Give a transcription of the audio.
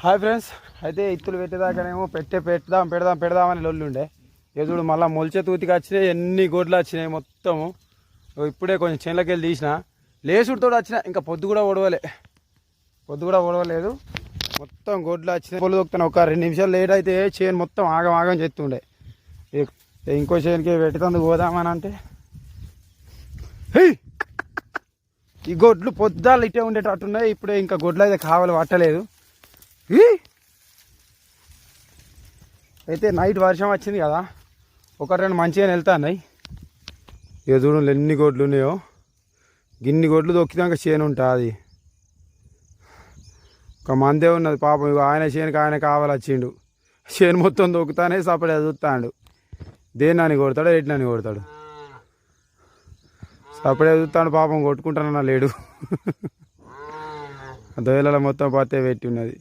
Hi friends, అయితే ఇత్తులు పెట్టేదాకానేమో పెడదామని లొల్లుండే. ఎదుడు మళ్ళీ మొలిచే తూతికి వచ్చినాయి, ఎన్ని గొడ్లు వచ్చినాయి మొత్తము. ఇప్పుడే కొంచెం చేనులకి వెళ్ళి తీసిన, లేసుడితో వచ్చిన. ఇంకా పొద్దు కూడా ఓడవలేదు. మొత్తం గొడ్లు వచ్చినాయి. పొలు దొక్కుతాను. ఒక 2 నిమిషాలు లేట్ అయితే చేను మొత్తం ఆగం చేస్తుండే. ఇంకో చేనుకి పెట్టేందుకు పోదామని అంటే ఈ గొడ్లు పొద్దాలు ఇట్టే ఉండేటట్టున్నాయి. ఇప్పుడే ఇంకా గొడ్లు అయితే కావాలి పట్టలేదు. అయితే నైట్ వర్షం వచ్చింది కదా, 1-2 మంచిగా వెళ్తాయి. ఇక చూడండి ఎన్ని గొడ్లు ఉన్నాయో. గిన్ని గొడ్లు దొక్కినాక చేను ఉంటుంది. ఒక మందే ఉన్నది పాపం. ఇక ఆయన చేనుకి ఆయన కావాలి వచ్చిండు. చేను మొత్తం దొక్కుతానే సపడే చూస్తాడు. దేన్ని కొడతాడు, ఎట్లని కొడతాడు. సపడే చూస్తాడు పాపం. కొట్టుకుంటానన్నా లేడు. దొయ్యలలో మొత్తం పత్తే పెట్టి ఉన్నది.